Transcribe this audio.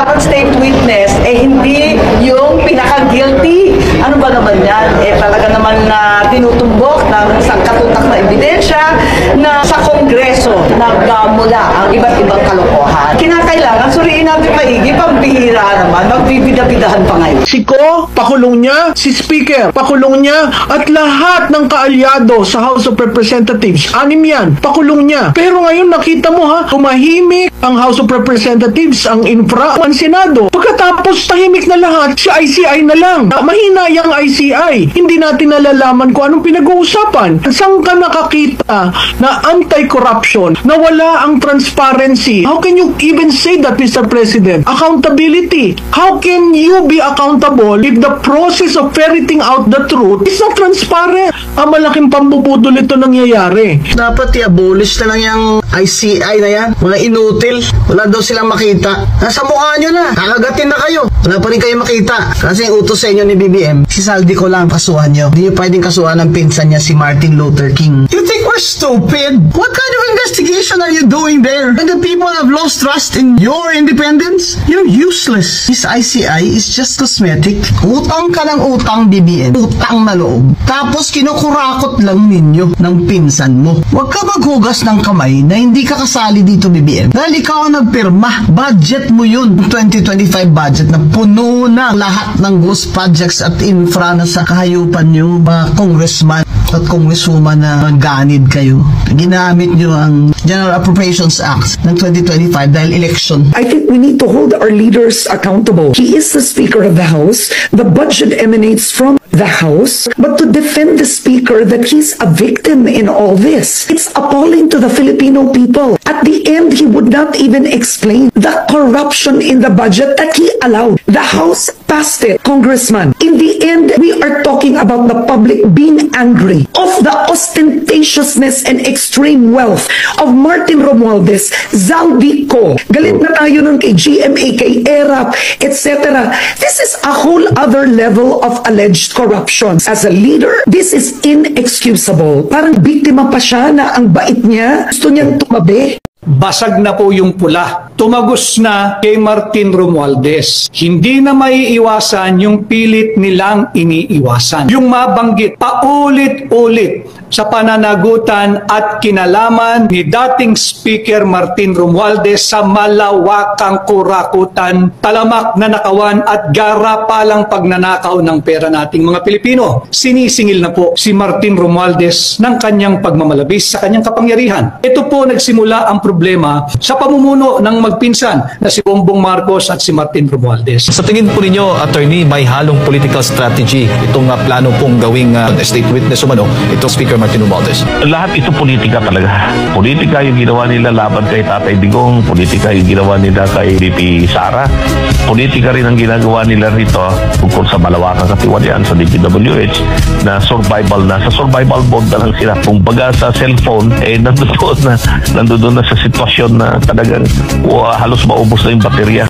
dapat state witness, hindi yung pinaka-guilty. Ano ba naman yan? Talaga naman na tinutumbok ng sangkatutak na ebidensya na sa Kongreso nagmula ang iba't ibang kalokohan. Kinakailangan suriin natin maigi, pambihira naman, magbibida-bidahan pa ngayon. Si Ko, pakulong niya, si Speaker, pakulong niya, at lahat ng kaalyado sa House of Representatives, 6 yan, pakulong niya. Pero ngayon nakita mo ha, tumahimik ang House of Representatives, ang Infra, ang Senado. Pagkatapos tahimik na lahat, si ICI na lang. Mahina yung ICI. Hindi natin nalalaman kung anong pinag-uusapan. Saan ka nakakita na anti-corruption, na wala ang transparency? How can you even say that, Mr. President? Accountability. How can you be accountable if the process of ferreting out the truth is not transparent? Ang malaking pambubudol ito nangyayari. Dapat i-abolish na lang yung ICI na yan. Mga inutil. Wala daw silang makita. Nasa mukha nyo na. Kakagatin na kayo. Wala pa rin kayo makita. Kasi yung utos sa inyo ni BBM, si Saldi ko lang kasuhan nyo. Hindi nyo pwedeng kasuhan ng pinsan niya si Martin Luther King. You think we're stupid? What kind of investigation are you doing there? And the people have lost trust in your independence? You're useless. This ICI is just cosmetic. Utang ka ng utang, BBM. Utang na loob. Tapos kinukurakot lang ninyo ng pinsan mo. Huwag ka maghugas ng kamay na hindi ka kasali dito, BBM. Dahil ikaw ang nagpirma. Budget mo yun. 2025 budget na puno na lahat ng ghost projects at infra na sa kahayupan nyo, mga congressman at congresswoman na ganid kayo. Ginamit nyo ang General Appropriations Act ng 2025 dahil election. I think we need to hold our leaders accountable. He is the Speaker of the House. The budget emanates from the House. But to defend the Speaker that he's a victim in all this, it's appalling to the Filipino people. At the end, he would not even explain the corruption in the budget that he allowed. The House passed it, Congressman. In the end, we are talking about the public being angry of the ostentatiousness and extreme wealth of Martin Romualdez, Zaldi Co. Galit na tayo nun kay GMA, kay ERAP, etc. This is a whole other level of alleged corruption. As a leader, this is inexcusable. Parang biktima pa siya na ang bait niya, gusto niyang tumabi. Basag na po yung pula. Tumagos na kay Martin Romualdez. Hindi na maiiwasan yung pilit nilang iniiwasan. Yung mabanggit paulit-ulit sa pananagutan at kinalaman ni dating Speaker Martin Romualdez sa malawakang kurakutan, talamak na nakawan at garapalang pagnanakaw ng pera nating mga Pilipino. Sinisingil na po si Martin Romualdez ng kanyang pagmamalabis sa kanyang kapangyarihan. Ito po nagsimula ang problema sa pamumuno ng magpinsan na si Bongbong Marcos at si Martin Romualdez. Sa tingin po ninyo, attorney, may halong political strategy itong plano pong gawing state witness umano, itong Speaker Martin Romualdez? Lahat ito politika talaga. Politika yung ginawa nila laban kay Tatay Digong, politika yung ginawa nila kay VP Sara, politika rin ang ginagawa nila rito tungkol sa malawakang katiwalian sa DPWH na survival na. Sa survival mode na lang sila. Kung baga sa cellphone, nandoon na sa sitwasyon na talagang halos maubos na yung baterya.